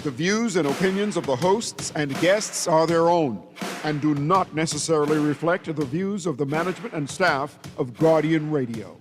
The views and opinions of the hosts and guests are their own and do not necessarily reflect the views of the management and staff of Guardian Radio.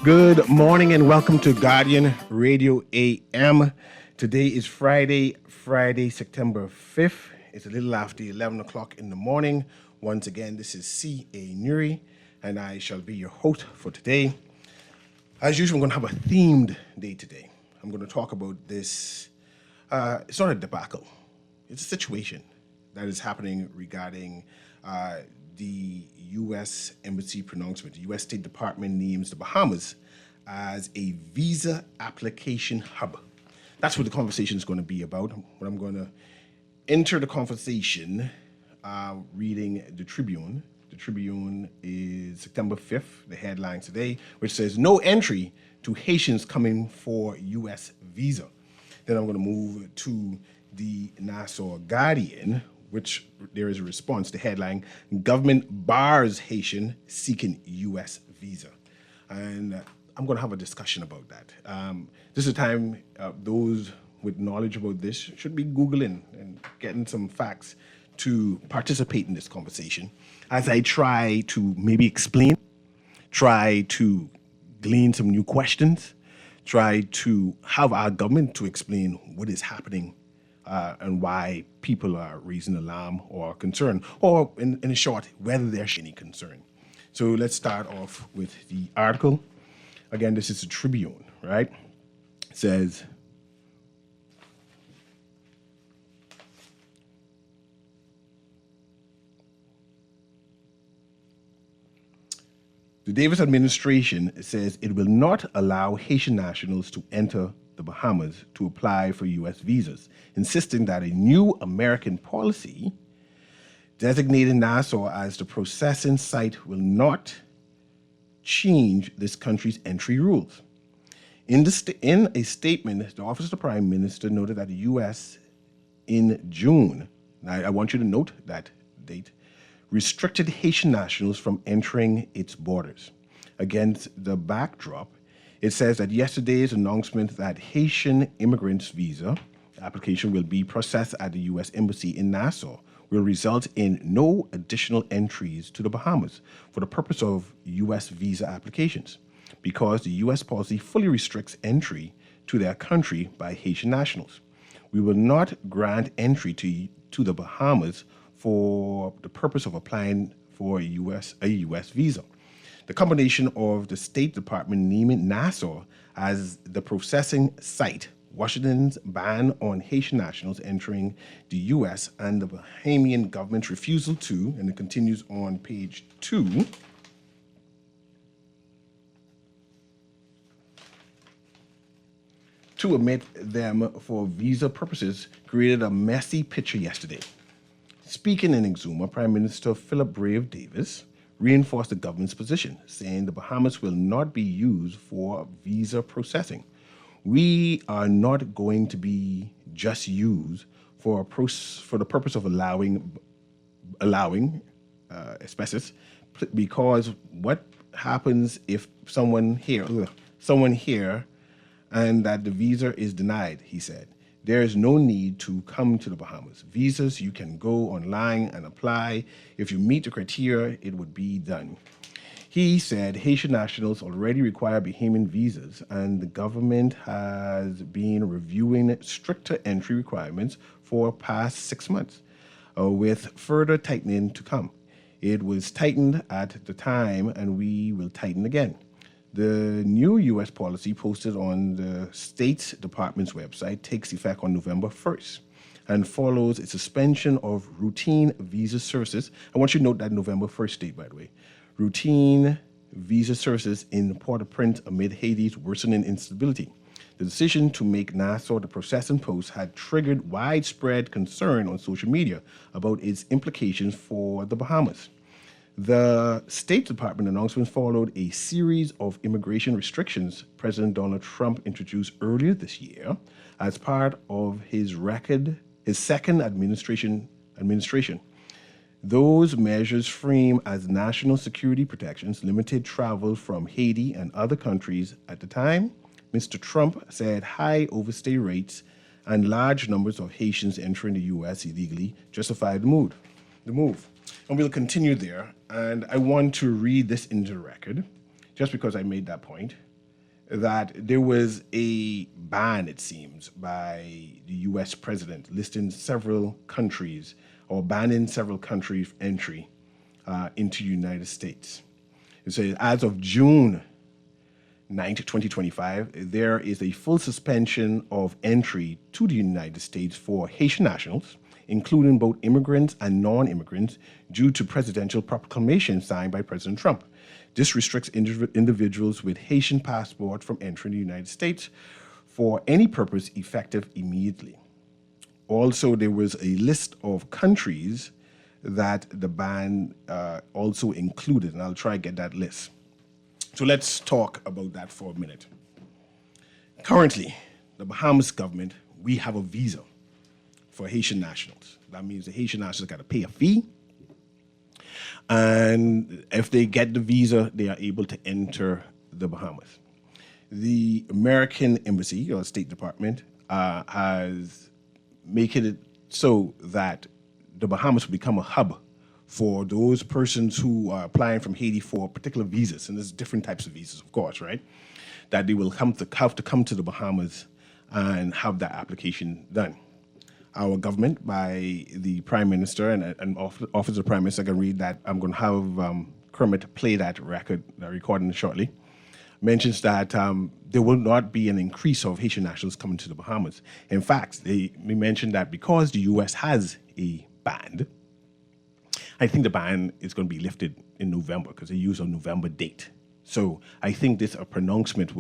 Good morning and welcome to Guardian Radio AM. Today is Friday, September 5th. It's a little after 11 o'clock in the morning. Once again, this is C.A. Newry, and I shall be your host for today. As usual, I'm going to have a themed day today. I'm going to talk about this. It's not a debacle. It's a situation that is happening regarding the U.S. Embassy pronouncement. The U.S. State Department names the Bahamas as a visa application hub. That's what the conversation is going to be about. But I'm going to enter the conversation reading the Tribune. The Tribune is September 5th, the headline today, which says, "No entry to Haitians coming for U.S. visa." Then I'm going to move to the Nassau Guardian, which there is a response. The headline, "Government bars Haitian seeking U.S. visa." And I'm going to have a discussion about that. This is a time those with knowledge about this should be Googling and getting some facts to participate in this conversation as I try to maybe explain, try to glean some new questions, try to have our government to explain what is happening and why people are raising alarm or concern, or in short, whether there's any concern. So let's start off with the article. Again, this is the Tribune, right? It says, the Davis administration says it will not allow Haitian nationals to enter the Bahamas to apply for U.S. visas, insisting that a new American policy designating Nassau as the processing site will not change this country's entry rules. In a statement, the Office of the Prime Minister noted that the U.S. in June, now I want you to note that date, restricted Haitian nationals from entering its borders. Against the backdrop, it says that yesterday's announcement that Haitian immigrants' visa application will be processed at the U.S. Embassy in Nassau will result in no additional entries to the Bahamas for the purpose of U.S. visa applications, because the U.S. policy fully restricts entry to their country by Haitian nationals. We will not grant entry to the Bahamas for the purpose of applying for a U.S. visa. The combination of the State Department naming Nassau as the processing site, Washington's ban on Haitian nationals entering the U.S., and the Bahamian government's refusal to, and it continues on page 2, to admit them for visa purposes, created a messy picture yesterday. Speaking in Exuma, Prime Minister Philip Brave Davis reinforced the government's position, saying the Bahamas will not be used for visa processing. We are not going to be just used for the purpose of allowing asbestos, because what happens if someone here and that the visa is denied, he said. There is no need to come to the Bahamas. Visas, you can go online and apply. If you meet the criteria, it would be done. He said Haitian nationals already require Bahamian visas, and the government has been reviewing stricter entry requirements for past 6 months, with further tightening to come. It was tightened at the time, and we will tighten again. The new U.S. policy posted on the State Department's website takes effect on November 1st and follows a suspension of routine visa services. I want you to note that November 1st date, by the way. Routine visa services in Port-au-Prince amid Haiti's worsening instability. The decision to make Nassau the processing post had triggered widespread concern on social media about its implications for the Bahamas. The State Department announcement followed a series of immigration restrictions President Donald Trump introduced earlier this year as part of his second administration. Those measures, framed as national security protections, limited travel from Haiti and other countries. At the time, Mr. Trump said high overstay rates and large numbers of Haitians entering the U.S. illegally justified the move. And we'll continue there. And I want to read this into the record, just because I made that point, that there was a ban, it seems, by the U.S. president listing several countries or banning several countries' entry into the United States. It says, as of June 9th, 2025, there is a full suspension of entry to the United States for Haitian nationals, including both immigrants and non-immigrants, due to presidential proclamation signed by President Trump. This restricts individuals with Haitian passport from entering the United States for any purpose effective immediately. Also, there was a list of countries that the ban also included, and I'll try to get that list. So let's talk about that for a minute. Currently, the Bahamas government, we have a visa for Haitian nationals. That means the Haitian nationals got to pay a fee. And if they get the visa, they are able to enter the Bahamas. The American Embassy or State Department has made it so that the Bahamas will become a hub for those persons who are applying from Haiti for particular visas, and there's different types of visas, of course, right? That they will have to come to the Bahamas and have that application done. Our government, by the Prime Minister and Office of the Prime Minister, I can read that. I'm going to have Kermit play that recording shortly. Mentions that there will not be an increase of Haitian nationals coming to the Bahamas. In fact, they mentioned that because the U.S. has a ban, I think the ban is going to be lifted in November because they use a November date. So I think this pronouncement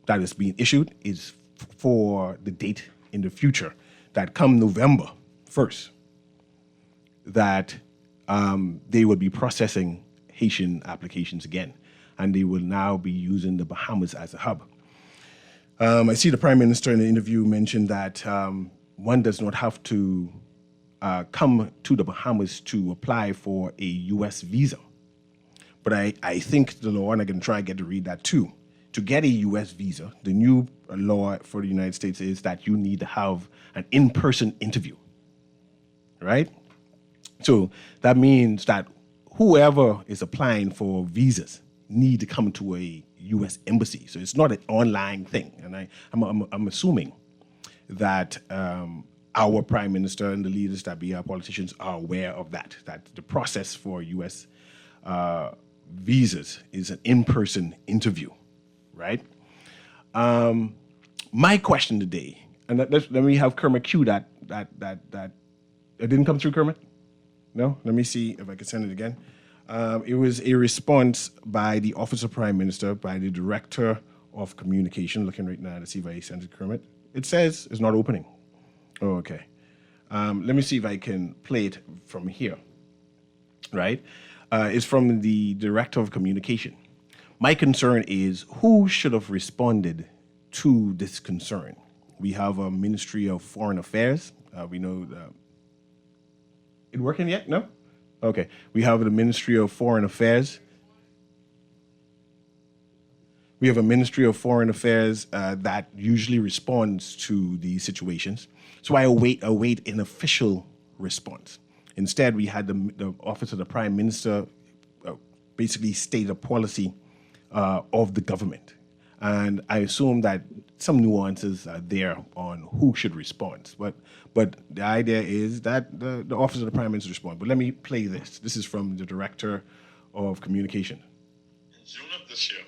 that is being issued is for the date in the future, that come November 1st, that they will be processing Haitian applications again, and they will now be using the Bahamas as a hub. I see the Prime Minister in the interview mentioned that one does not have to come to the Bahamas to apply for a U.S. visa. But I think the law, and I can try and get to read that too, to get a U.S. visa, the new law for the United States is that you need to have an in-person interview, right? So that means that whoever is applying for visas need to come to a U.S. embassy. So it's not an online thing. And I'm assuming that our Prime Minister and the leaders that be our politicians are aware of that the process for U.S. Visas is an in-person interview, right? My question today, and let me have Kermit cue that it didn't come through, Kermit? No? Let me see if I can send it again. It was a response by the Office of Prime Minister, by the Director of Communication, looking right now to see if I sent it to Kermit. It says it's not opening. Oh, okay. Let me see if I can play it from here, right? It's from the Director of Communication. My concern is who should have responded to this concern. We have a Ministry of Foreign Affairs. We know it working yet? No? Okay. We have the Ministry of Foreign Affairs. We have a Ministry of Foreign Affairs that usually responds to these situations. So I await an official response. Instead, we had the Office of the Prime Minister basically state a policy of the government. And I assume that some nuances are there on who should respond. But the idea is that the Office of the Prime Minister respond. But let me play this. This is from the Director of Communication. In June of this year,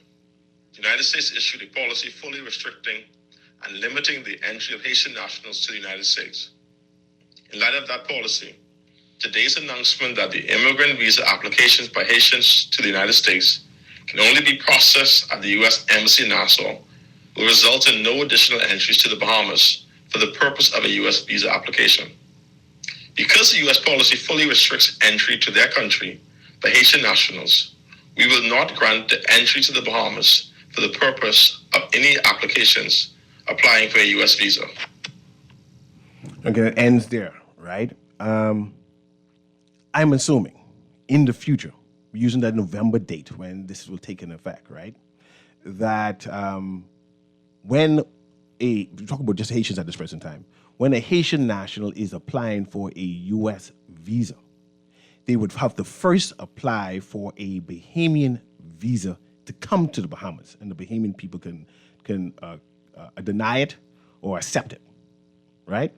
the United States issued a policy fully restricting and limiting the entry of Haitian nationals to the United States. In light of that policy, today's announcement that the immigrant visa applications by Haitians to the United States can only be processed at the U.S. Embassy in Nassau will result in no additional entries to the Bahamas for the purpose of a U.S. visa application. Because the U.S. policy fully restricts entry to their country by Haitian nationals, we will not grant the entry to the Bahamas for the purpose of any applications applying for a U.S. visa. Okay, it ends there, right? I'm assuming in the future, using that November date when this will take in effect, right? That when we talk about just Haitians at this present time, when a Haitian national is applying for a U.S. visa, they would have to first apply for a Bahamian visa to come to the Bahamas, and the Bahamian people can deny it or accept it, right?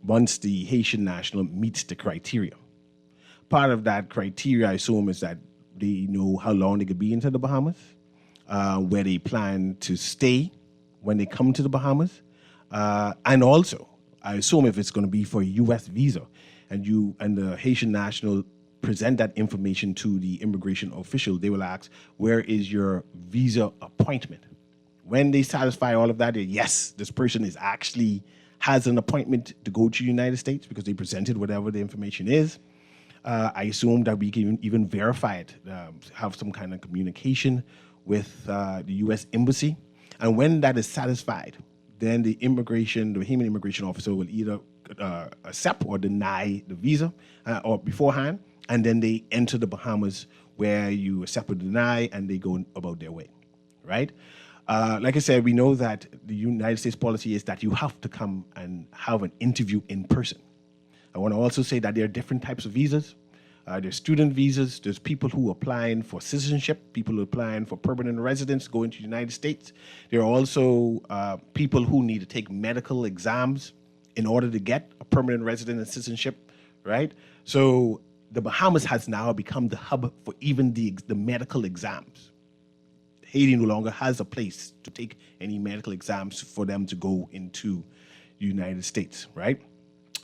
Once the Haitian national meets the criteria. Part of that criteria, I assume, is that they know how long they could be into the Bahamas, where they plan to stay when they come to the Bahamas, and also, I assume if it's going to be for a U.S. visa, and the Haitian national present that information to the immigration official, they will ask, where is your visa appointment? When they satisfy all of that, yes, this person is actually has an appointment to go to the United States because they presented whatever the information is. I assume that we can even verify it, have some kind of communication with the U.S. Embassy. And when that is satisfied, then the Bahamian immigration officer will either accept or deny the visa or beforehand, and then they enter the Bahamas where you accept or deny, and they go about their way, right? Like I said, we know that the United States policy is that you have to come and have an interview in person. I want to also say that there are different types of visas. There's student visas. There's people who are applying for citizenship, people who are applying for permanent residence, going to the United States. There are also people who need to take medical exams in order to get a permanent resident and citizenship, right? So the Bahamas has now become the hub for even the medical exams. Haiti no longer has a place to take any medical exams for them to go into the United States, right?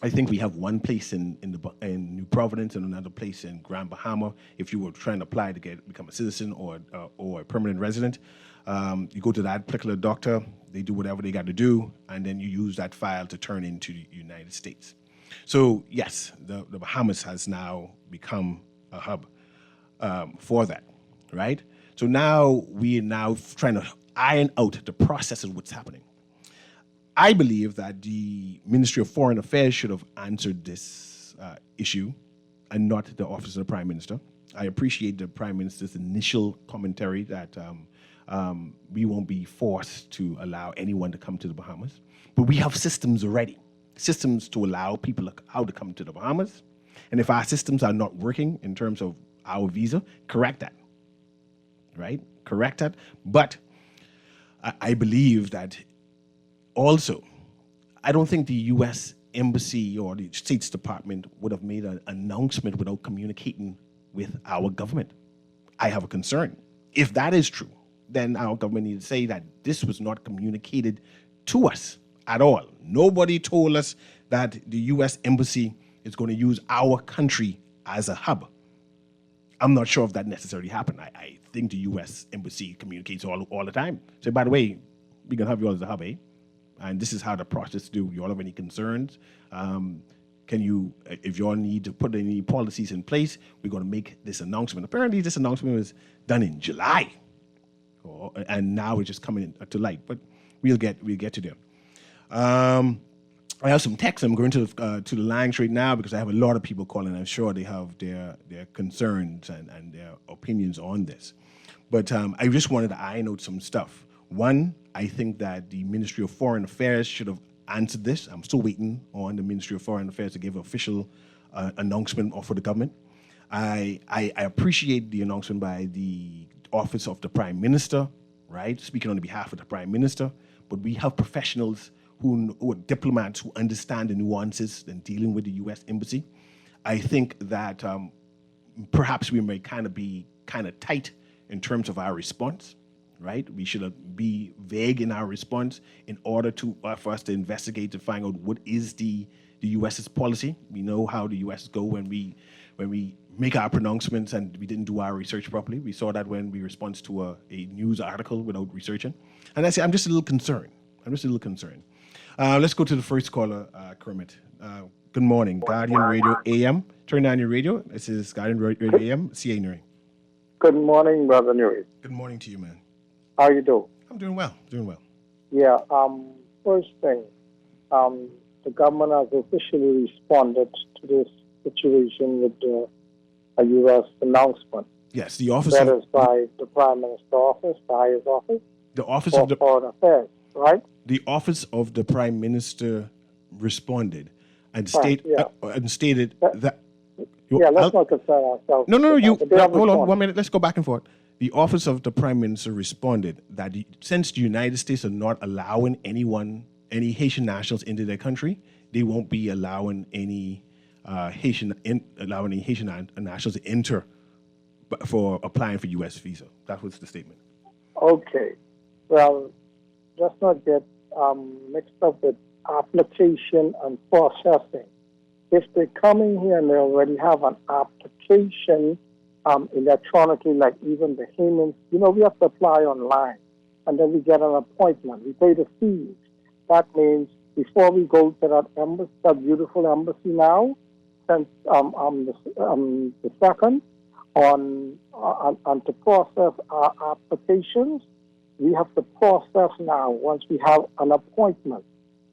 I think we have one place in New Providence and another place in Grand Bahama. If you were trying to apply to become a citizen or a permanent resident, you go to that particular doctor, they do whatever they got to do, and then you use that file to turn into the United States. So yes, the Bahamas has now become a hub for that, right? So now we are now trying to iron out the process of what's happening. I believe that the Ministry of Foreign Affairs should have answered this issue and not the Office of the Prime Minister. I appreciate the Prime Minister's initial commentary that we won't be forced to allow anyone to come to the Bahamas. But we have systems already, systems to allow people how to come to the Bahamas. And if our systems are not working in terms of our visa, correct that, right? Correct that. But I believe that also, I don't think the U.S. Embassy or the States Department would have made an announcement without communicating with our government. I have a concern. If that is true, then our government needs to say that this was not communicated to us at all. Nobody told us that the U.S. Embassy is going to use our country as a hub. I'm not sure if that necessarily happened. I think the U.S. Embassy communicates all the time. So, by the way, we can have you all as a hub, eh? And this is how the process do. You all have any concerns? Can you, if you all need to put any policies in place, we're going to make this announcement. Apparently, this announcement was done in July, and now it's just coming to light. But we'll get to them. I have some texts. I'm going to the lines right now because I have a lot of people calling. I'm sure they have their concerns and their opinions on this. But I just wanted to iron out some stuff. One, I think that the Ministry of Foreign Affairs should have answered this. I'm still waiting on the Ministry of Foreign Affairs to give an official announcement for the government. I appreciate the announcement by the Office of the Prime Minister, right, speaking on behalf of the Prime Minister, but we have professionals who are diplomats who understand the nuances in dealing with the U.S. Embassy. I think that perhaps we may be kind of tight in terms of our response, right? We should be vague in our response in order for us to investigate to find out what is the U.S.'s policy. We know how the U.S. go when we make our pronouncements and we didn't do our research properly. We saw that when we respond to a news article without researching. And I say, I'm just a little concerned. Let's go to the first caller, Kermit. Good morning, Guardian Radio AM. Turn down your radio. This is Guardian Radio AM, CA Newry. Good morning, Brother Newry. Good morning to you, man. How you doing? I'm doing well. Yeah. First thing, the government has officially responded to this situation with a U.S. announcement. Yes, the office that is by the Prime Minister's office, by his office. The office of the Foreign Affairs, right? The office of the Prime Minister responded and stated that. Let's not concern ourselves. No. Hold on 1 minute. Let's go back and forth. The office of the Prime Minister responded that since the United States are not allowing any Haitian nationals into their country, they won't be allowing any Haitian nationals to enter for applying for U.S. visa. That was the statement. Okay. Well, let's not get mixed up with application and processing. If they're coming here and they already have an application electronically, like even the Haymans, we have to apply online, and then we get an appointment. We pay the fees. That means before we go to that embassy, that beautiful embassy now, since the second, on to process our applications, we have to process now once we have an appointment.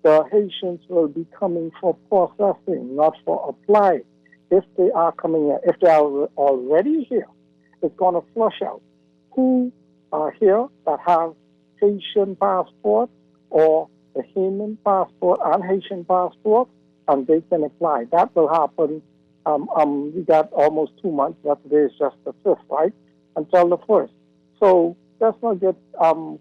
The Haitians will be coming for processing, not for applying. If they are coming here, if they are already here, it's going to flush out who are here that have Haitian passport or the Haitian passport and Haitian passport, and they can apply. That will happen. We got almost 2 months. That today is just the 5th, right? Until the 1st. So let's not get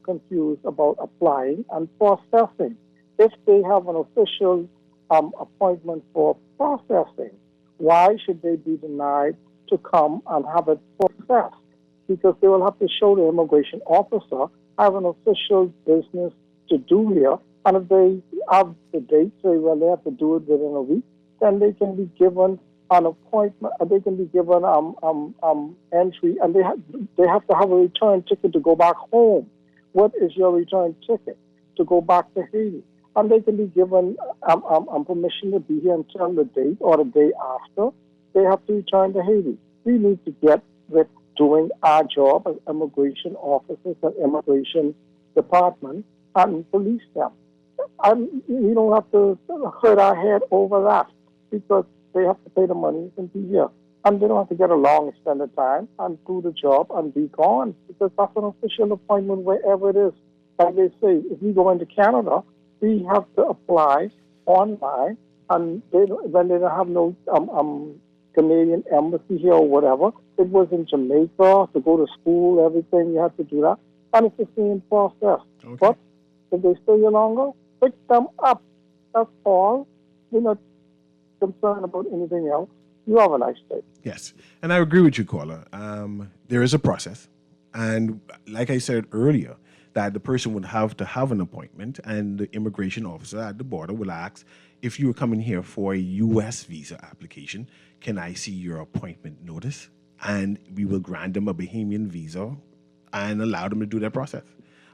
confused about applying and processing. If they have an official appointment for processing, why should they be denied to come and have it processed? Because they will have to show the immigration officer I have an official business to do here, and if they have the date, say, well, they have to do it within a week, then they can be given an appointment, they can be given entry, and they have to have a return ticket to go back home. What is your return ticket? To go back to Haiti. And they can be given permission to be here until the date or the day after they have to return to Haiti. We need to get with doing our job as immigration officers and immigration department and police them. And we don't have to hurt our head over that because they have to pay the money and be here. And they don't have to get a long extended time and do the job and be gone because that's an official appointment wherever it is. Like they say, if we go into Canada, we have to apply online, and when they don't have no Canadian embassy here or whatever, it was in Jamaica to go to school, everything, you have to do that. And it's the same process. Okay. But if they stay here longer, pick them up. That's all. We're not concerned about anything else. You have a nice day. Yes, and I agree with you, caller. There is a process. And like I said earlier, that the person would have to have an appointment, and the immigration officer at the border will ask, if you are coming here for a U.S. visa application, can I see your appointment notice? And we will grant them a Bahamian visa and allow them to do their process.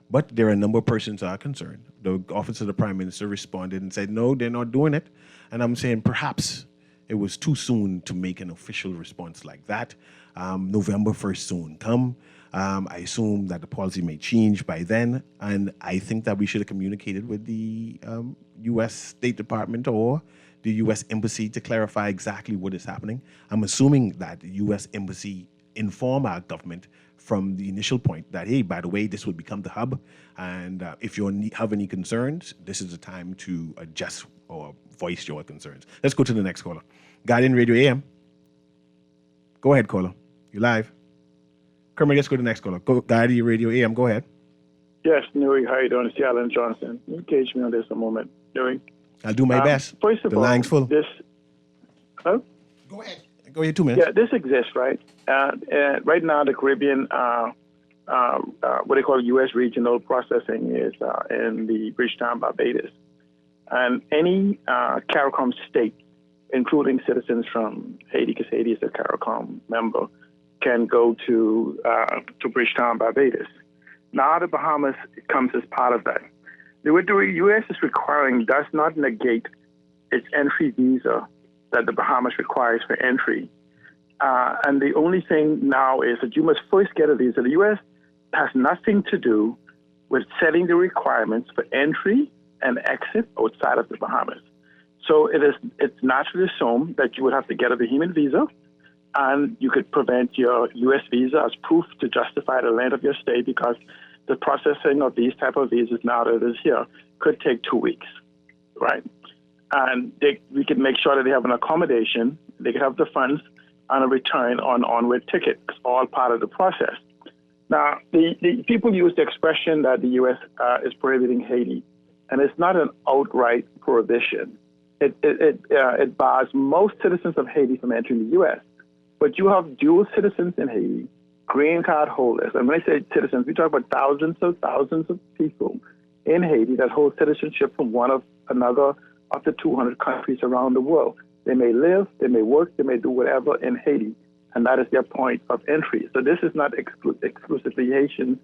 But there are a number of persons that are concerned. The office of the Prime Minister responded and said, no, they're not doing it. And I'm saying perhaps it was too soon to make an official response like that. November 1st soon come. I assume that the policy may change by then, and I think that we should have communicated with the U.S. State Department or the U.S. Embassy to clarify exactly what is happening. I'm assuming that the U.S. Embassy inform our government from the initial point that, hey, by the way, this will become the hub. And if you have any concerns, this is the time to adjust or voice your concerns. Let's go to the next caller. Guardian Radio AM. Go ahead, caller. You're live. Kermit, let's go to the next caller. Go, Guardian Radio AM. Go ahead. Yes, Newry, how you doing? It's Alan Johnson. Engage me on this a moment, Newry. I'll do my best. First of the all, line's full. This. Huh? Go ahead. Go ahead, 2 minutes. Yeah, this exists, right? Right now, the Caribbean, what they call U.S. regional processing is in the Bridgetown, Barbados. And any CARICOM state, including citizens from Haiti, because Haiti is a CARICOM member, can go to Bridgetown, Barbados. Now the Bahamas comes as part of that. What the U.S. is requiring does not negate its entry visa that the Bahamas requires for entry. And the only thing now is that you must first get a visa. The U.S. has nothing to do with setting the requirements for entry and exit outside of the Bahamas. So it's naturally assumed that you would have to get a Bahamian visa, and you could prevent your U.S. visa as proof to justify the length of your stay, because the processing of these type of visas now that it is here could take 2 weeks, right? And we can make sure that they have an accommodation, they can have the funds, and a return on onward ticket. It's all part of the process. Now, the people use the expression that the U.S. Is prohibiting Haiti, and it's not an outright prohibition. It bars most citizens of Haiti from entering the U.S., but you have dual citizens in Haiti, green card holders. And when I say citizens, we talk about thousands of people in Haiti that hold citizenship from one of another of the 200 countries around the world. They may live, they may work, they may do whatever in Haiti, and that is their point of entry. So this is not exclusively Haitians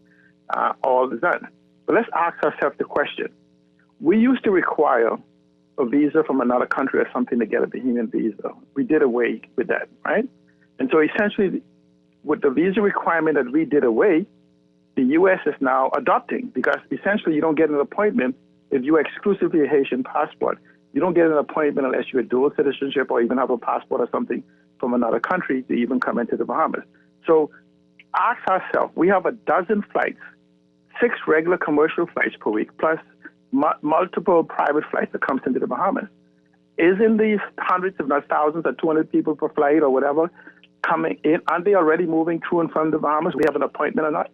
all the time. But let's ask ourselves the question. We used to require a visa from another country or something to get a Bahamian visa. We did away with that, right? And so essentially, with the visa requirement that we did away, the U.S. is now adopting, because essentially you don't get an appointment if you're exclusively a Haitian passport. You don't get an appointment unless you're dual citizenship or even have a passport or something from another country to even come into the Bahamas. So ask ourselves, we have a dozen flights, 6 regular commercial flights per week, plus multiple private flights that comes into the Bahamas. Isn't these hundreds, if not thousands, or 200 people per flight or whatever coming in? Aren't they already moving to and from the Bahamas? We have an appointment or not?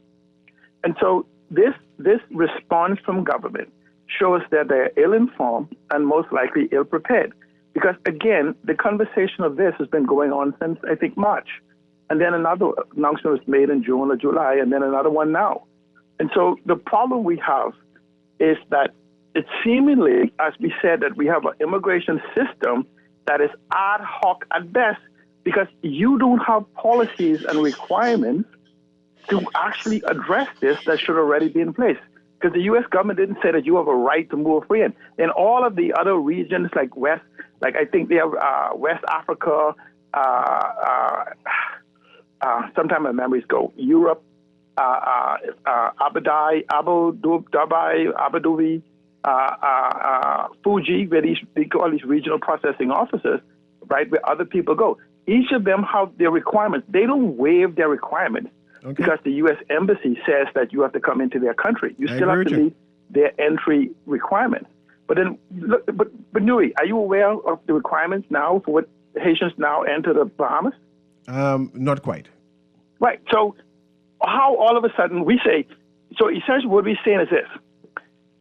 And so this response from government shows that they're ill-informed and most likely ill-prepared. Because, again, the conversation of this has been going on since, I think, March. And then another announcement was made in June or July, and then another one now. And so the problem we have is that it's seemingly, as we said, that we have an immigration system that is ad hoc at best, because you don't have policies and requirements to actually address this that should already be in place. Because the U.S. government didn't say that you have a right to move free. In all of the other regions, like I think they have West Africa, sometimes my memories go, Europe, Abu Dhabi, Fuji, where they call these regional processing officers, right, where other people go. Each of them have their requirements. They don't waive their requirements. Okay. Because the U.S. Embassy says that you have to come into their country. You still have to meet their entry requirements. But then, but Newry, are you aware of the requirements now for what Haitians now enter the Bahamas? Not quite. Right. So how all of a sudden we say, so essentially what we're saying is this.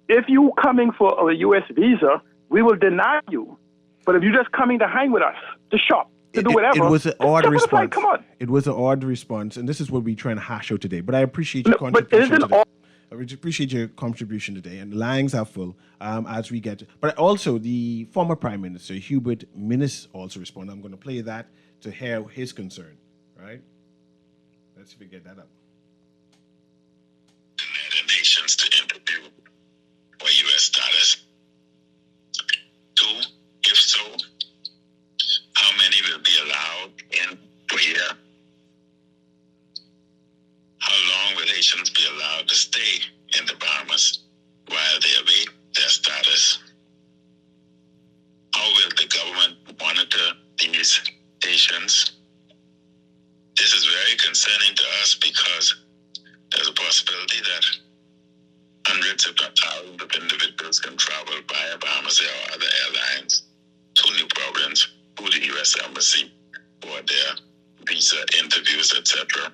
If you're coming for a U.S. visa, we will deny you. But if you're just coming to hang with us, to shop, to do whatever. It was an odd response. Come on. It was an odd response, and this is what we're trying to hash out today. But I appreciate your contribution today. I appreciate your contribution today, and the lines are full as we get. But also, the former Prime Minister, Hubert Minnis, also responded. I'm going to play that to hear his concern, right? Let's see if we get that up. The nations to interview for U.S. status. 2, if so, how many will be allowed in per year? How long will Haitians be allowed to stay in the Bahamas while they await their status? How will the government monitor these Haitians? This this is very concerning to us because there's a possibility that hundreds, if not thousands, of individuals can travel via Bahamas Air or other airlines to New Providence, through the U.S. Embassy for their visa interviews, etc.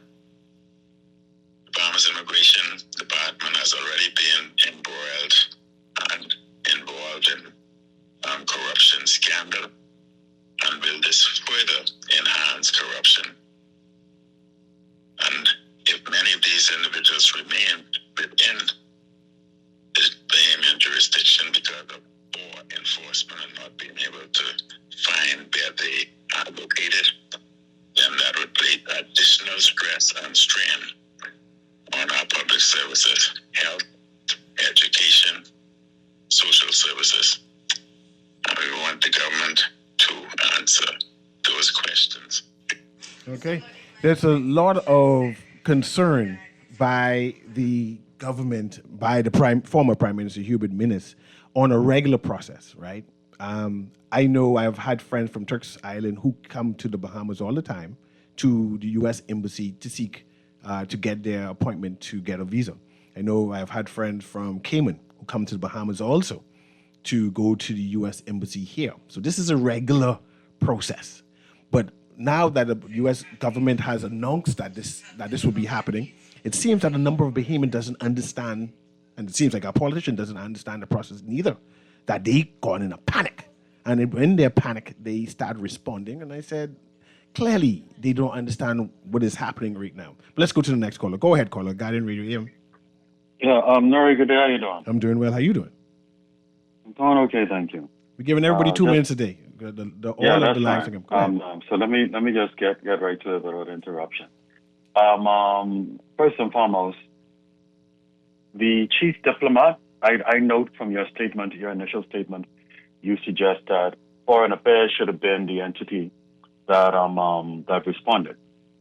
The Bahamas Immigration Department has already been embroiled and involved in corruption scandal, and will this further enhance corruption? And if many of these individuals remain within the Bahamian jurisdiction because of poor enforcement and not being able to find where they are located, then that would place additional stress and strain on our public services, health, education, social services. And we want the government to answer those questions. Okay. There's a lot of concern by the government, by the former Prime Minister Hubert Minnis, on a regular process, right? I know I've had friends from Turks Island who come to the Bahamas all the time to the U.S. Embassy to seek to get their appointment to get a visa. I know I've had friends from Cayman who come to the Bahamas also to go to the U.S. Embassy here. So this is a regular process. But now that the U.S. government has announced that this will be happening, it seems that a number of Bahamians doesn't understand, and it seems like our politician doesn't understand the process neither, that they gone in a panic. And in their panic, they start responding. And I said, clearly, they don't understand what is happening right now. But let's go to the next caller. Go ahead, caller. Guardian Radio AM. Yeah, Newry, good day. How you doing? I'm doing well. How you doing? I'm doing okay, thank you. We're giving everybody 2 minutes a day. All of the lines again. So let me just get right to it without interruption. First and foremost, the chief diplomat. I note from your statement, your initial statement, you suggest that foreign affairs should have been the entity that responded.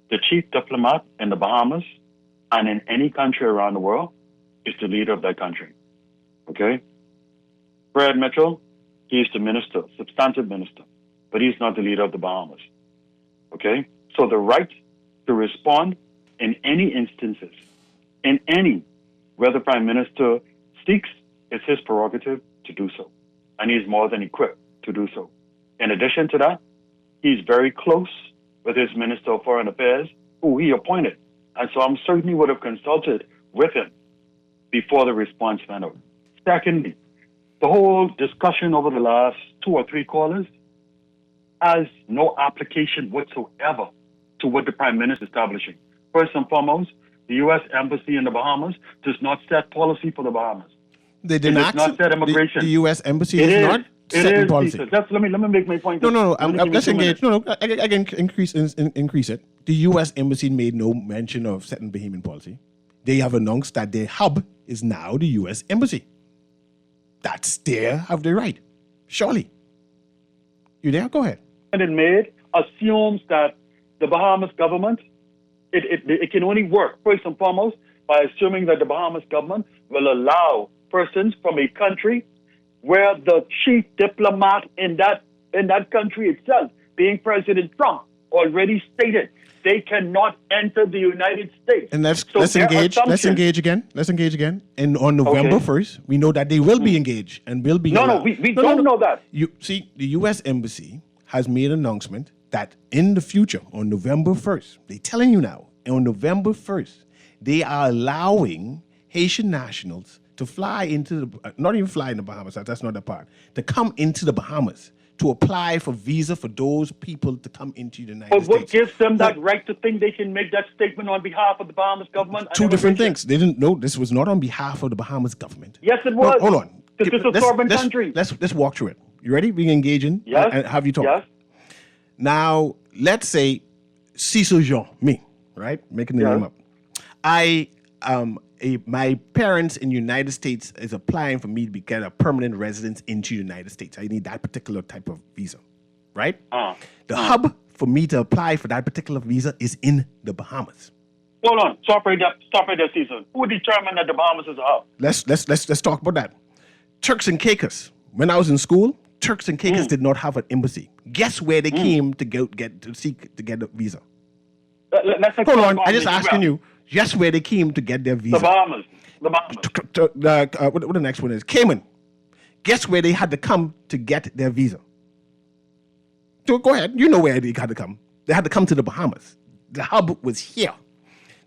The chief diplomat in the Bahamas and in any country around the world is the leader of that country. Okay? Fred Mitchell, he is the minister, substantive minister, but he's not the leader of the Bahamas. Okay? So the right to respond in any instances, where the prime minister seeks, it's his prerogative to do so. And he's more than equipped to do so. In addition to that, he's very close with his Minister of Foreign Affairs, who he appointed. And so I'm certainly would have consulted with him before the response went out. Secondly, the whole discussion over the last 2 or 3 callers has no application whatsoever to what the Prime Minister is establishing. First and foremost, the U.S. Embassy in the Bahamas does not set policy for the Bahamas. They did not set immigration. The U.S. Embassy is not setting policy. Let me make my point. No. Let's engage. No. I can increase it. The U.S. Embassy made no mention of setting Bahamian policy. They have announced that their hub is now the U.S. Embassy. That's their have the right. Surely. You there? Go ahead. And it made assumes that the Bahamas government it can only work first and foremost by assuming that the Bahamas government will allow persons from a country where the chief diplomat in that country itself, being President Trump, already stated they cannot enter the United States. And let's engage. Let's engage again. And on November 1st, we know that they will be engaged and will be. We don't know that. You see, the U.S. Embassy has made an announcement that in the future, on November 1st, they're telling you now, on November 1st, they are allowing Haitian nationals to fly into not even fly in the Bahamas, that's not the part, to come into the Bahamas to apply for visa for those people to come into the United States. But what gives them that right to think they can make that statement on behalf of the Bahamas government? Two different things. They didn't know this was not on behalf of the Bahamas government. Yes, it was. No, hold on. This is a sovereign country. Let's walk through it. You ready? We can engage in and have you talk. Yes. Now, let's say Cecil Jean, me, right? Making the name up. My parents in the United States is applying for me to get a permanent residence into the United States. I need that particular type of visa, right? The hub for me to apply for that particular visa is in the Bahamas. Hold on. Stop right there, Cecil. Who determined that the Bahamas is a hub? Let's talk about that. Turks and Caicos. When I was in school, Turks and Caicos did not have an embassy. Guess where they came to get a visa? let's Hold on, explore I just the asking US. you, just where they came to get their visa. The Bahamas. What the next one is? Cayman. Guess where they had to come to get their visa? So go ahead. You know where they had to come. They had to come to the Bahamas. The hub was here.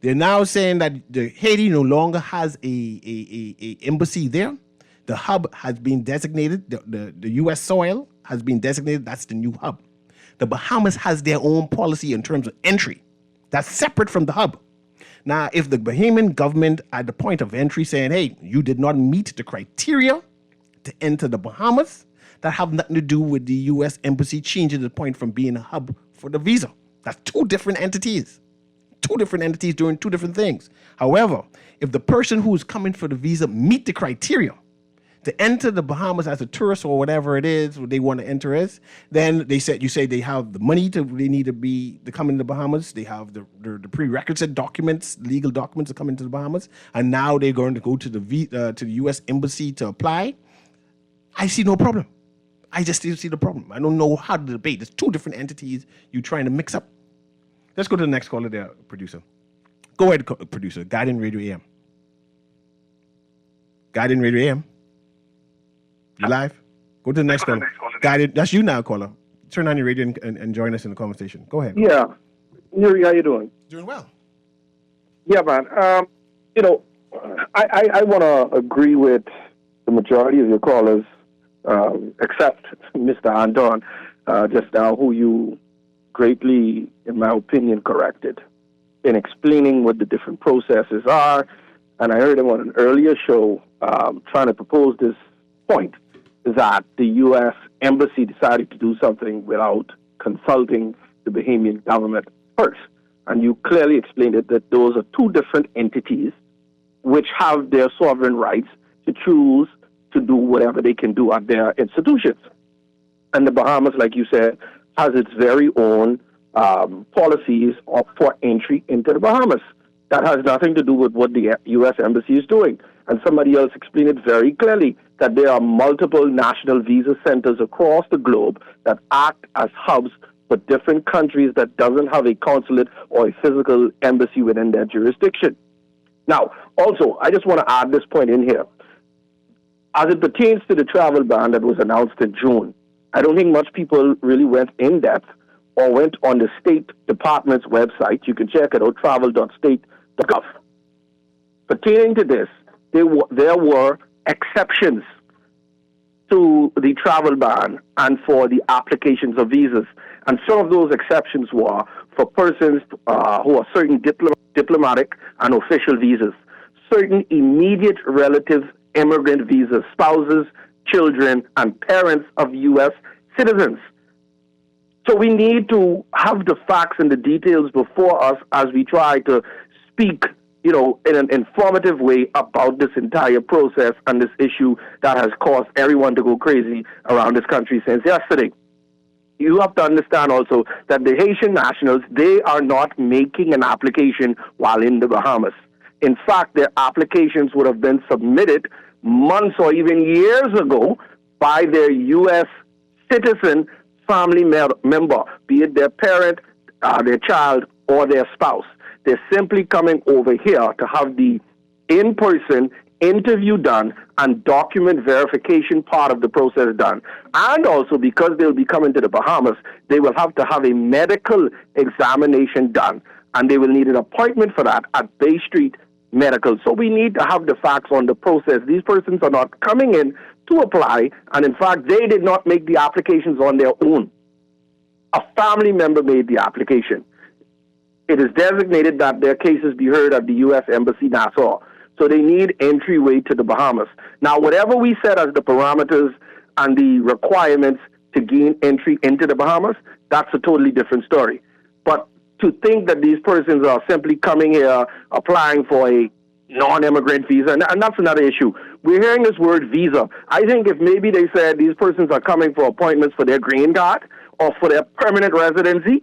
They're now saying that Haiti no longer has a embassy there. The hub has been designated. The U.S. soil has been designated. That's the new hub. The Bahamas has their own policy in terms of entry. That's separate from the hub. Now, if the Bahamian government at the point of entry saying, hey, you did not meet the criteria to enter the Bahamas, that have nothing to do with the U.S. embassy changing the point from being a hub for the visa. That's two different entities. Two different entities doing two different things. However, if the person who's coming for the visa meet the criteria to enter the Bahamas as a tourist or whatever it is what they want to enter as, then you say they have the money they need to come into the Bahamas. They have the prerequisite documents, legal documents to come into the Bahamas, and now they're going to go to the U.S. embassy to apply. I see no problem. I just still see the problem. I don't know how to debate. There's two different entities you're trying to mix up. Let's go to the next caller there, producer. Go ahead, producer. Guardian Radio AM. Guardian Radio AM. You live? Go to the next caller. Guardian, that's you now, caller. Turn on your radio and join us in the conversation. Go ahead. Yeah. Newry, how you doing? Doing well. Yeah, man. I want to agree with the majority of your callers, except Mr. Andon, just now, who you greatly, in my opinion, corrected in explaining what the different processes are. And I heard him on an earlier show trying to propose this point, that the U.S. Embassy decided to do something without consulting the Bahamian government first. And you clearly explained it, that those are two different entities which have their sovereign rights to choose to do whatever they can do at their institutions. And the Bahamas, like you said, has its very own policies for entry into the Bahamas. That has nothing to do with what the U.S. Embassy is doing. And somebody else explained it very clearly, that there are multiple national visa centers across the globe that act as hubs for different countries that doesn't have a consulate or a physical embassy within their jurisdiction. Now, also, I just want to add this point in here. As it pertains to the travel ban that was announced in June, I don't think much people really went in depth or went on the State Department's website. You can check it out, travel.state.gov. Pertaining to this, there were exceptions to the travel ban and for the applications of visas. And some of those exceptions were for persons who are certain diplomatic and official visas, certain immediate relative immigrant visas, spouses, children, and parents of U.S. citizens. So we need to have the facts and the details before us as we try to speak, in an informative way about this entire process and this issue that has caused everyone to go crazy around this country since yesterday. You have to understand also that the Haitian nationals, they are not making an application while in the Bahamas. In fact, their applications would have been submitted months or even years ago by their U.S. citizen family member, be it their parent, their child, or their spouse. They're simply coming over here to have the in-person interview done and document verification part of the process done. And also, because they'll be coming to the Bahamas, they will have to have a medical examination done. And they will need an appointment for that at Bay Street Medical. So we need to have the facts on the process. These persons are not coming in to apply, and in fact, they did not make the applications on their own. A family member made the application. It is designated that their cases be heard at the U.S. Embassy Nassau. So they need entryway to the Bahamas. Now, whatever we set as the parameters and the requirements to gain entry into the Bahamas, that's a totally different story. But to think that these persons are simply coming here, applying for a non-immigrant visa, and that's another issue. We're hearing this word visa. I think if maybe they said these persons are coming for appointments for their green card or for their permanent residency,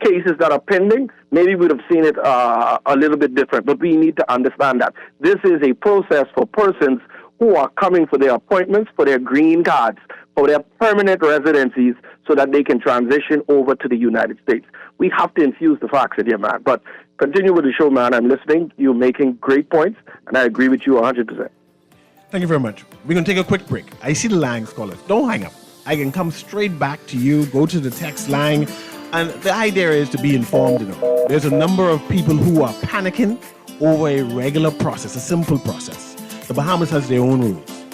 cases that are pending, maybe we'd have seen it a little bit different. But we need to understand that this is a process for persons who are coming for their appointments, for their green cards, for their permanent residencies, so that they can transition over to the United States. We have to infuse the facts in here, man. But continue with the show, man. I'm listening. You're making great points, and I agree with you 100%. Thank you very much. We're going to take a quick break. I see the line, scholars. Don't hang up. I can come straight back to you, go to the text line, and the idea is to be informed. There's a number of people who are panicking over a regular process, a simple process. The Bahamas has their own rules.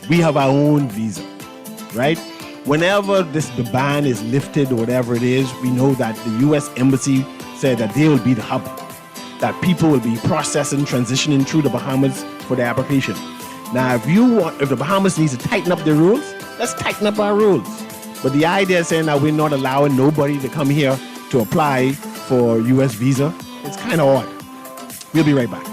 We have our own visa, right? Whenever the ban is lifted or whatever it is, we know that the U.S. Embassy said that they will be the hub, that people will be processing, transitioning through the Bahamas for their application. Now, if the Bahamas needs to tighten up their rules, let's tighten up our rules. But the idea is saying that we're not allowing nobody to come here to apply for U.S. visa, it's kind of odd. We'll be right back.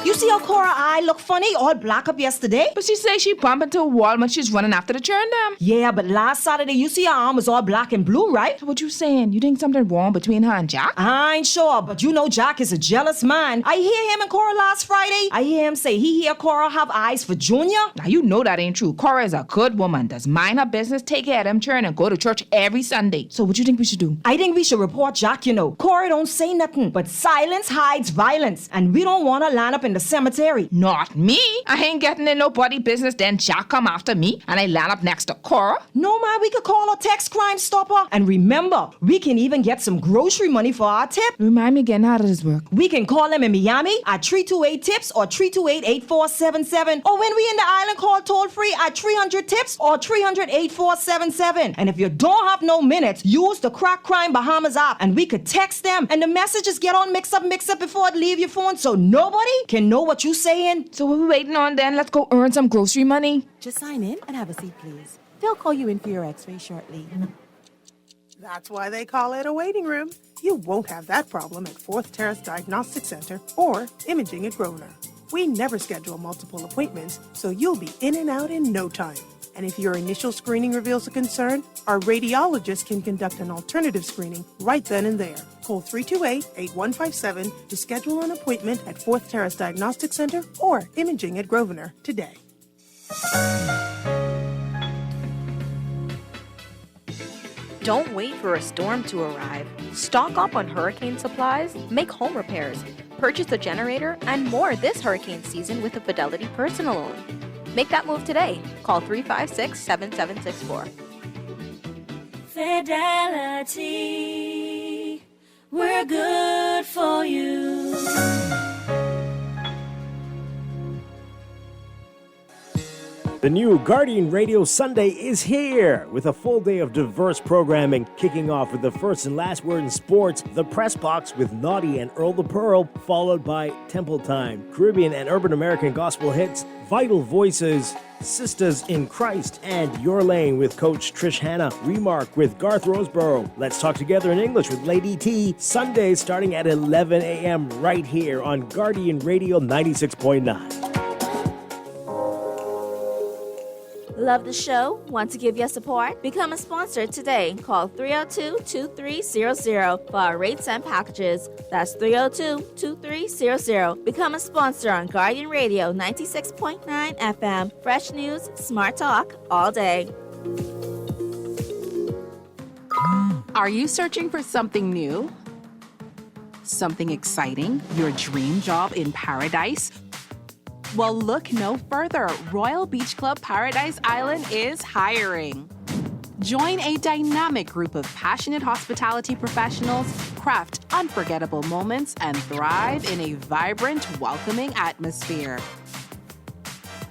You see how Cora eye look funny, all black up yesterday? But she say she bumped into a wall when she's running after the churn them. Yeah, but last Saturday, you see her arm was all black and blue, right? What you saying? You think something wrong between her and Jack? I ain't sure, but you know Jack is a jealous man. I hear him and Cora last Friday. I hear him say he hear Cora have eyes for Junior. Now you know that ain't true. Cora is a good woman, does mind her business, take care of them churn, and go to church every Sunday. So what you think we should do? I think we should report Jack, Cora don't say nothing, but silence hides violence, and we don't want to line up in the cemetery. Not me. I ain't getting in nobody business, then Jack come after me, and I land up next to Cora. No, man, we could call a text Crime Stopper. And remember, we can even get some grocery money for our tip. Remind me again, how does this work? We can call them in Miami at 328-TIPS or 328-8477. Or when we in the island, call toll-free at 300-TIPS or 300-8477. And if you don't have no minutes, use the Crack Crime Bahamas app, and we could text them, and the messages get all mixed up before it leave your phone, so nobody can know what you saying. So what we waiting on then? Let's go earn some grocery money. Just sign in and have a seat, please. They'll call you in for your x-ray shortly. That's why they call it a waiting room. You won't have that problem at Fourth Terrace Diagnostic Center or Imaging at Grosvenor. We never schedule multiple appointments, so you'll be in and out in no time. And if your initial screening reveals a concern, our radiologist can conduct an alternative screening right then and there. Call 328-8157 to schedule an appointment at Fourth Terrace Diagnostic Center or Imaging at Grosvenor today. Don't wait for a storm to arrive. Stock up on hurricane supplies, make home repairs, purchase a generator, and more this hurricane season with a Fidelity personal loan. Make that move today. Call 356-7764. Fidelity, we're good for you. The new Guardian Radio Sunday is here with a full day of diverse programming, kicking off with the first and last word in sports, the Press Box with Naughty and Earl the Pearl, followed by Temple Time, Caribbean and Urban American gospel hits, Vital Voices, Sisters in Christ, and Your Lane with Coach Trish Hanna, Remark with Garth Roseborough, Let's Talk Together in English with Lady T, Sundays starting at 11 a.m. right here on Guardian Radio 96.9. Love the show? Want to give your support? Become a sponsor today. Call 302-2300 for our rates and packages. That's 302-2300. Become a sponsor on Guardian Radio 96.9 FM. Fresh news, smart talk, all day. Are you searching for something new? Something exciting? Your dream job in paradise? Well, look no further. Royal Beach Club Paradise Island is hiring. Join a dynamic group of passionate hospitality professionals, craft unforgettable moments, and thrive in a vibrant, welcoming atmosphere.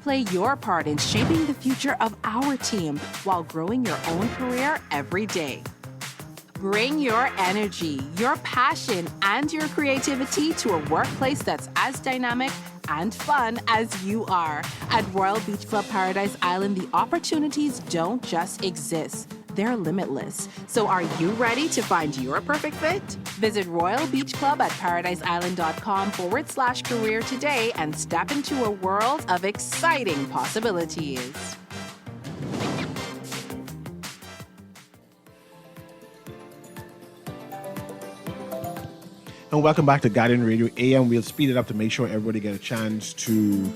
Play your part in shaping the future of our team while growing your own career every day. Bring your energy, your passion, and your creativity to a workplace that's as dynamic and fun as you are. At Royal Beach Club Paradise Island, the opportunities don't just exist. They're limitless. So are you ready to find your perfect fit? Visit Royal Beach Club at paradiseisland.com/career today and step into a world of exciting possibilities. And welcome back to Guardian Radio AM. We'll speed it up to make sure everybody get a chance to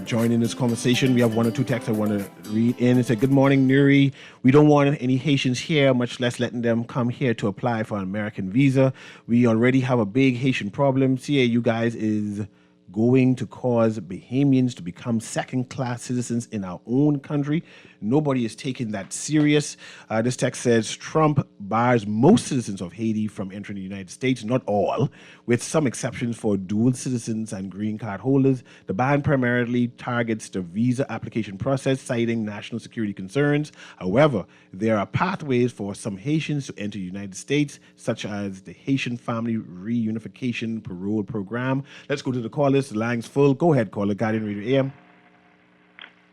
join in this conversation. We have one or two texts I want to read in. It said, good morning, Newry. We don't want any Haitians here, much less letting them come here to apply for an American visa. We already have a big Haitian problem. You guys is going to cause Bahamians to become second-class citizens in our own country. Nobody is taking that serious. This text says, Trump bars most citizens of Haiti from entering the United States, not all, with some exceptions for dual citizens and green card holders. The ban primarily targets the visa application process, citing national security concerns. However, there are pathways for some Haitians to enter the United States, such as the Haitian Family Reunification Parole Program. Let's go to the callers. The line's full. Go ahead, caller. Guardian Radio AM.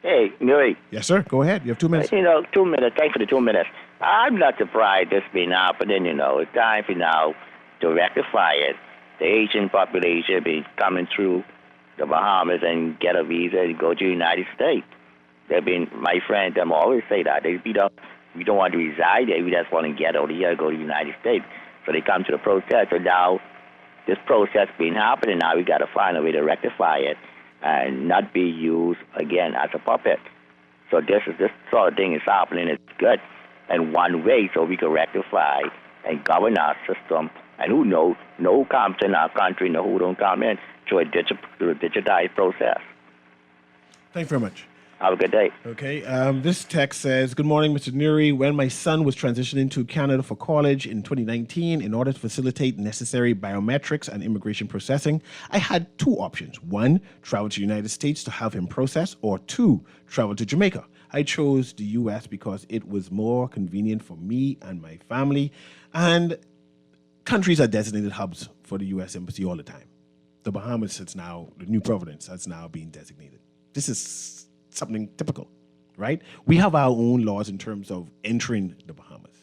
Hey, Newry. Yes, sir. Go ahead. You have 2 minutes. 2 minutes. Thanks for the 2 minutes. I'm not surprised this been happening, It's time for now to rectify it. The Asian population be coming through the Bahamas and get a visa and go to the United States. They've been, my friends, them always say that. We don't want to reside there. We just want to get out of here and go to the United States. So they come to the protest. So now this process been happening. Now we got to find a way to rectify it and not be used again as a puppet. So this sort of thing is happening. It's good. And one way so we can rectify and govern our system. And who knows, no comes in our country, no who don't come in through a digitized process. Thank you very much. Have a good day. Okay. This text says, good morning, Mr. Newry. When my son was transitioning to Canada for college in 2019, in order to facilitate necessary biometrics and immigration processing, I had two options. One, travel to the United States to have him processed, or two, travel to Jamaica. I chose the U.S. because it was more convenient for me and my family, and countries are designated hubs for the U.S. Embassy all the time. The Bahamas, the New Providence, has now been designated. This is something typical, right? We have our own laws in terms of entering the Bahamas.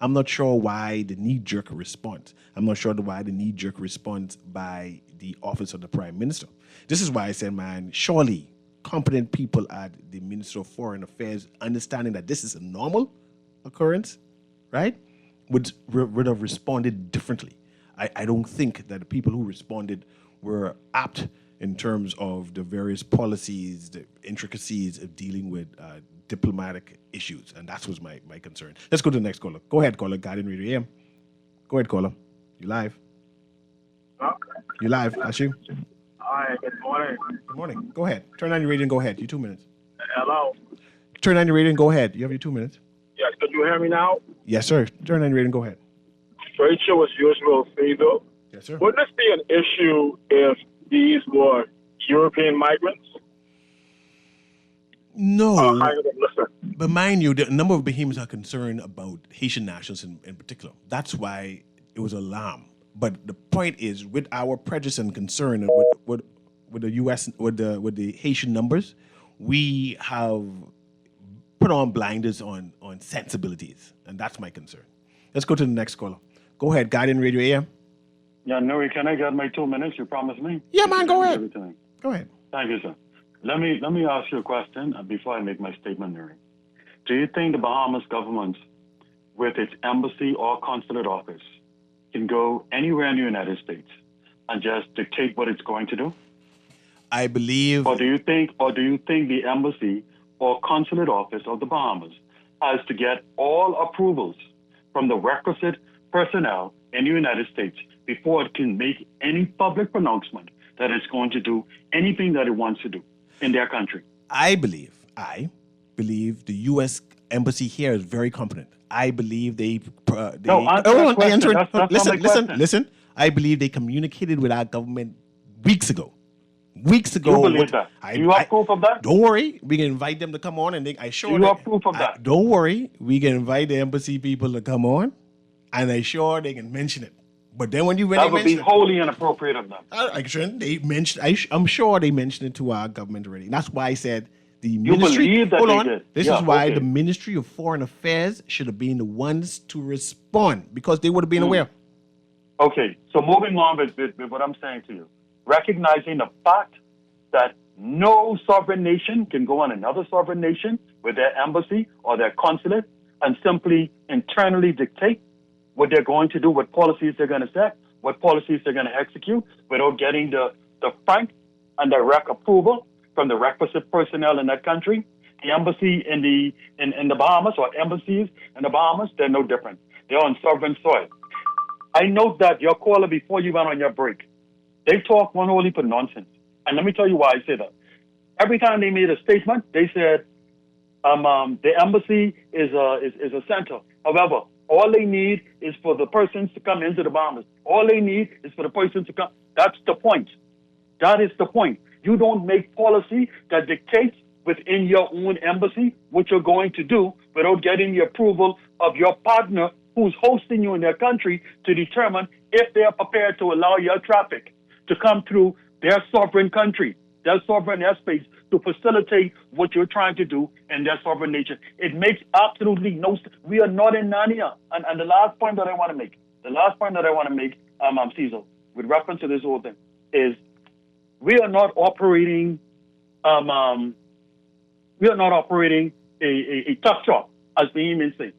I'm not sure why the knee-jerk response. I'm not sure why the knee-jerk response by the office of the Prime Minister. This is why I said, man, surely competent people at the Ministry of Foreign Affairs, understanding that this is a normal occurrence, right, would have responded differently. I don't think that the people who responded were apt in terms of the various policies, the intricacies of dealing with diplomatic issues. And that was my concern. Let's go to the next caller. Go ahead, caller. Guardian Radio AM. Go ahead, caller. You live. Okay. You live. That's you. Hi, good morning. Good morning. Go ahead. Turn on your radio and go ahead. You 2 minutes. Hello. Turn on your radio and go ahead. You have your 2 minutes. Yes, could you hear me now? Yes, sir. Turn on your radio and go ahead. Great show as usual, Cesar. Yes, sir. Wouldn't this be an issue if these were European migrants? No. But mind you, a number of Bahamians are concerned about Haitian nationals in particular. That's why it was alarm. But the point is, with our prejudice and concern with the U.S. with the Haitian numbers, we have put on blinders on sensibilities, and that's my concern. Let's go to the next caller. Go ahead, Guardian Radio AM. Yeah, Newry, can I get my 2 minutes? You promised me. Yeah, man, go ahead. Go ahead. Thank you, sir. Let me ask you a question before I make my statement, Newry. Do you think the Bahamas government, with its embassy or consulate office, can go anywhere in the United States and just dictate what it's going to do? I believe. Or do you think the embassy or consulate office of the Bahamas has to get all approvals from the requisite personnel in the United States before it can make any public pronouncement that it's going to do anything that it wants to do in their country? I believe the U.S. embassy here is very competent. I believe listen. I believe they communicated with our government weeks ago. You believe that? Do you have proof of that? Don't worry. We can invite them to come on, and do you have proof of that? Don't worry. We can invite the embassy people to come on, and I'm sure they can mention it. But then that would be wholly inappropriate of them. I'm sure they mentioned it to our government already. And that's why I said the you ministry. Believe that hold they on. did. This is why the Ministry of Foreign Affairs should have been the ones to respond, because they would have been aware. Okay, so moving on with what I'm saying to you, recognizing the fact that no sovereign nation can go on another sovereign nation with their embassy or their consulate and simply internally dictate what they're going to do, what policies they're going to set. what policies they're going to execute without getting the frank and direct approval from the requisite personnel in that country. The embassy in the Bahamas, or embassies in the Bahamas, they're no different. They're on sovereign soil. I note that your caller, before you went on your break, they talk one whole heap of nonsense. And let me tell you why I say that. Every time they made a statement, they said the embassy is a center. However, all they need is for the persons to come into the Bahamas. All they need is for the persons to come. That's the point. That is the point. You don't make policy that dictates within your own embassy what you're going to do without getting the approval of your partner who's hosting you in their country to determine if they are prepared to allow your traffic to come through their sovereign country, their sovereign airspace, to facilitate what you're trying to do in their sovereign nation. It makes absolutely no sense. We are not in Narnia. And the last point that I want to make, Cecil, with reference to this whole thing, is we are not operating a tough shop, as the email says.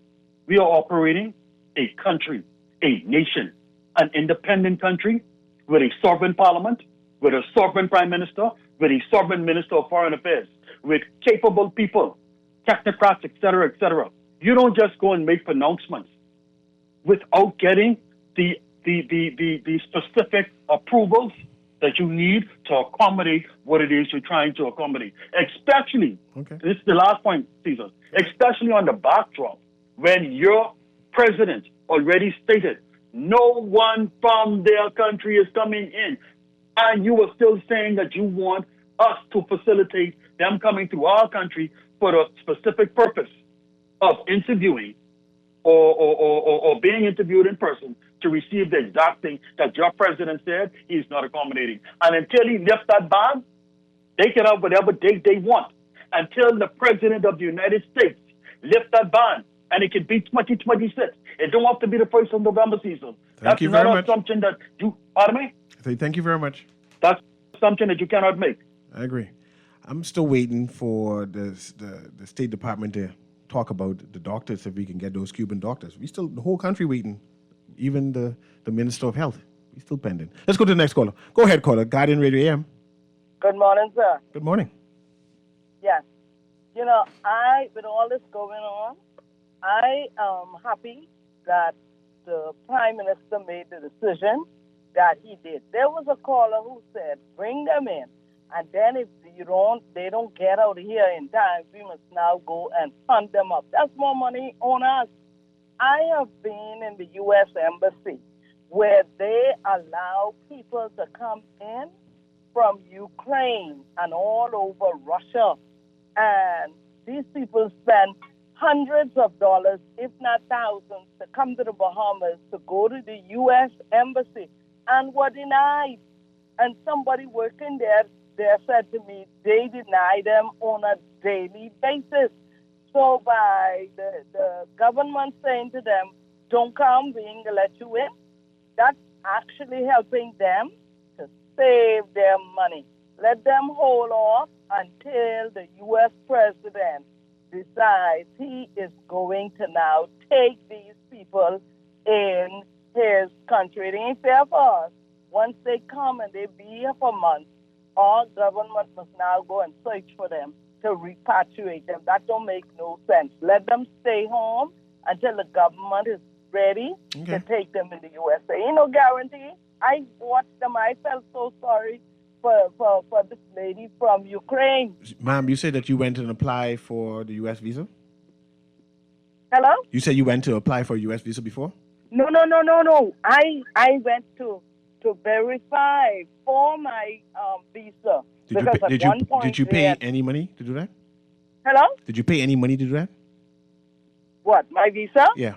We are operating a country, a nation, an independent country with a sovereign parliament, with a sovereign prime minister, with a sovereign minister of foreign affairs, with capable people, technocrats, etc., etc. You don't just go and make pronouncements without getting the specific approvals that you need to accommodate what it is you're trying to accommodate. Especially, this is the last point, Caesar, especially on the backdrop when your president already stated no one from their country is coming in, and you are still saying that you want us to facilitate them coming to our country for the specific purpose of interviewing or being interviewed in person to receive the exact thing that your president said he's not accommodating. And until he lifts that ban, they can have whatever date they want. Until the president of the United States lifts that ban, and it can be 2026. It don't have to be the 1st of November season. Thank you very much. That's not assumption that you, pardon me? I say thank you very much. That's assumption that you cannot make. I agree. I'm still waiting for the State Department to talk about the doctors, if we can get those Cuban doctors. The whole country waiting, even the Minister of Health. We still pending. Let's go to the next caller. Go ahead, caller. Guardian Radio AM. Good morning, sir. Good morning. Yes. With all this going on, I am happy that the Prime Minister made the decision that he did. There was a caller who said, bring them in. And then if they don't get out of here in time, we must now go and hunt them up. That's more money on us. I have been in the U.S. Embassy where they allow people to come in from Ukraine and all over Russia. And these people spend hundreds of dollars, if not thousands, to come to the Bahamas to go to the U.S. Embassy and were denied. And somebody working there said to me they deny them on a daily basis. So by the government saying to them, don't come, we ain't gonna let you in, that's actually helping them to save their money. Let them hold off until the U.S. president decides he is going to now take these people in his country. It ain't fair for us. Once they come and they be here for months, our government must now go and search for them to repatriate them. That don't make no sense. Let them stay home until the government is ready to take them in the USA. Ain't no guarantee. I watched them. I felt so sorry for this lady from Ukraine. Ma'am, you said that you went and applied for the U.S. visa? Hello? You said you went to apply for a U.S. visa before? No. I went to verify for my visa. Did you pay any money to do that? Hello? Did you pay any money to do that? What, my visa? Yeah.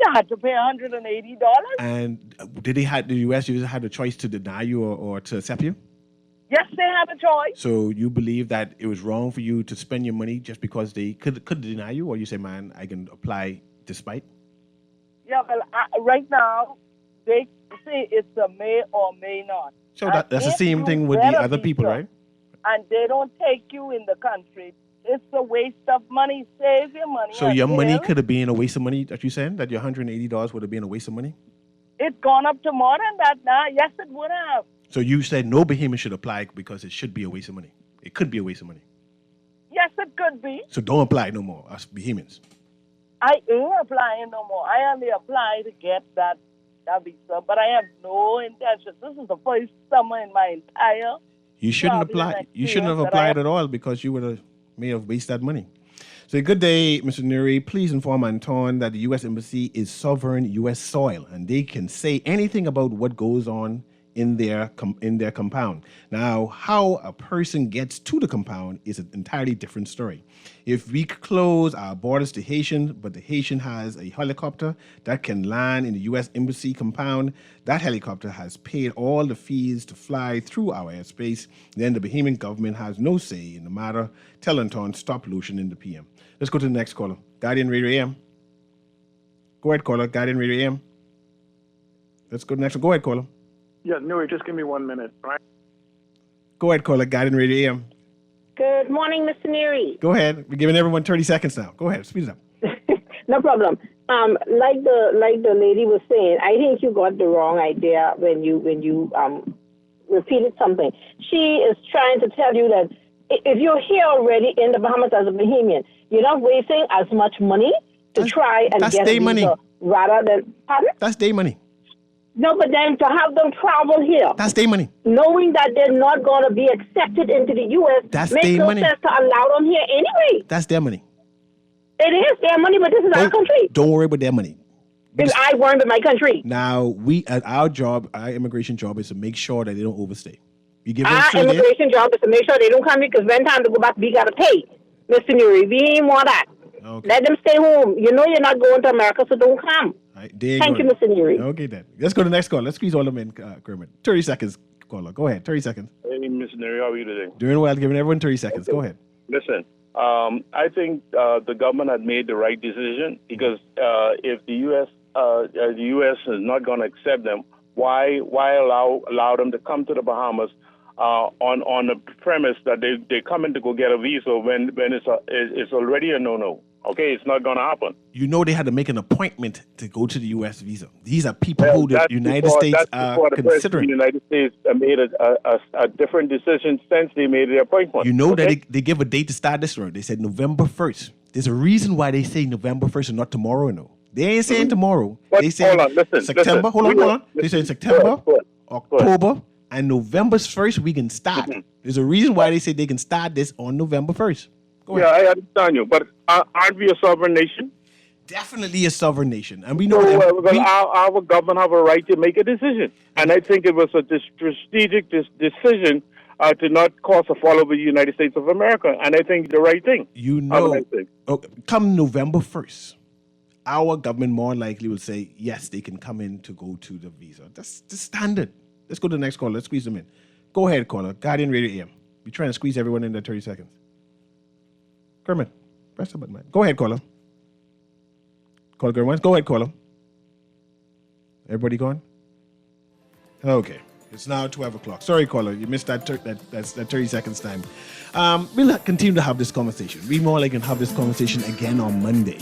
Yeah, I had to pay $180. And did the U.S. visa have the choice to deny you or to accept you? Yes, they have a choice. So you believe that it was wrong for you to spend your money just because they could deny you, or you say, man, I can apply despite? Yeah, well, right now, they say it's a may or may not. So that's the same thing with the other people, right? And they don't take you in the country. It's a waste of money. Save your money. So your money could have been a waste of money that you said? That your $180 would have been a waste of money? it gone up to more than that now. Yes, it would have. So you said no Bahamian should apply because it should be a waste of money. It could be a waste of money. Yes, it could be. So don't apply no more, us Bahamians. I ain't applying no more. I only apply to get that visa, but I have no intention. This is the first summer in my entire. You shouldn't apply. You shouldn't have applied at all because you may have wasted that money. So good day, Mr. Newry. Please inform Anton that the U.S. Embassy is sovereign U.S. soil, and they can say anything about what goes on in their compound. Now, how a person gets to the compound is an entirely different story. If we close our borders to Haitian, but the Haitian has a helicopter that can land in the U.S. Embassy compound, that helicopter has paid all the fees to fly through our airspace, then the Bahamian government has no say in the matter. Tell Anton, stop lotioning the PM. Let's go to the next caller. Guardian Radio AM. Go ahead, caller. Guardian Radio AM. Let's go to the next one. Go ahead, caller. Yeah, Newry, just give me 1 minute, right? Go ahead, caller. Guardian Radio AM. Good morning, Mr. Newry. Go ahead. We're giving everyone 30 seconds now. Go ahead. Speed it up. No problem. Like the lady was saying, I think you got the wrong idea when you repeated something. She is trying to tell you that if you're here already in the Bahamas as a Bahamian, you're not wasting as much money to try and get a visa money. Rather than pardon? That's their money. No, but then to have them travel here, that's their money. Knowing that they're not going to be accepted into the U.S. That's makes their no money. sense to allow them here anyway. That's their money. It is their money, but this is our country. Don't worry about their money. Because I worry about my country. Now, our job, our immigration job is to make sure that they don't overstay. You give Our immigration job is to make sure they don't come because when time to go back, we got to pay. Mr. Newry, we ain't want that. Okay. Let them stay home. You know you're not going to America, so don't come. Right, Thank you, Mr. Newry. Okay, then. Let's go to the next call. Let's squeeze all of them in, Kermit. 30 seconds, caller. Go ahead. 30 seconds. Hey, Mr. Newry, how are you today? Doing well. Giving everyone 30 seconds. Go ahead. Listen, I think the government had made the right decision because if the U.S. is not going to accept them, why allow them to come to the Bahamas on the premise that they come in to go get a visa when it's already a no-no? Okay, it's not going to happen. You know they had to make an appointment to go to the U.S. visa. These are people who the United States are considering. The United States made a different decision since they made the appointment. You know that they give a date to start this road. They said November 1st. There's a reason why they say November 1st and not tomorrow, no. They ain't saying tomorrow. But they say September. Hold on. They say September, October, and November 1st we can start. There's a reason why they say they can start this on November 1st. Yeah, I understand you, but aren't we a sovereign nation? Definitely a sovereign nation, and we know our government have a right to make a decision, and I think it was a strategic decision to not cause a fall over the United States of America, and I think the right thing. You know, come November 1st, our government more likely will say yes, they can come in to go to the visa. That's the standard. Let's go to the next caller. Let's squeeze them in. Go ahead, caller. Guardian Radio AM. We're trying to squeeze everyone in there 30 seconds. Kermit, press the button, man. Go ahead, caller. Caller Kermit. Go ahead, caller. Everybody gone? Okay. It's now 12 o'clock. Sorry, caller. You missed that 30 seconds time. We'll continue to have this conversation. We more like can have this conversation again on Monday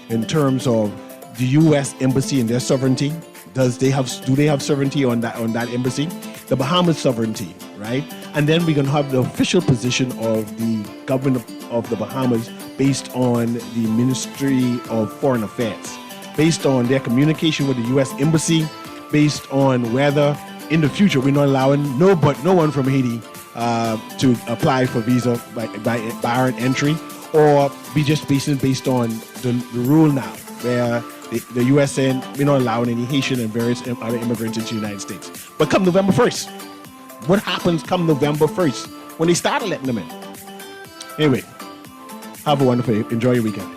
in terms of the U.S. Embassy and their sovereignty. Do they have sovereignty on that embassy? The Bahamas sovereignty, right? And then we're going to have the official position of the government of the Bahamas based on the Ministry of Foreign Affairs, based on their communication with the U.S. Embassy, based on whether in the future we're not allowing no one from Haiti to apply for visa by our entry, or be just based on the rule now where the U.S. saying we're not allowing any Haitian and various other immigrants into the United States. But come November 1st, what happens come November 1st when they started letting them in? Anyway, have a wonderful day. Enjoy your weekend.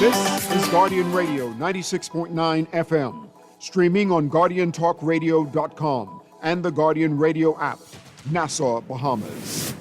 This is Guardian Radio 96.9 FM, streaming on GuardianTalkRadio.com and the Guardian Radio app, Nassau, Bahamas.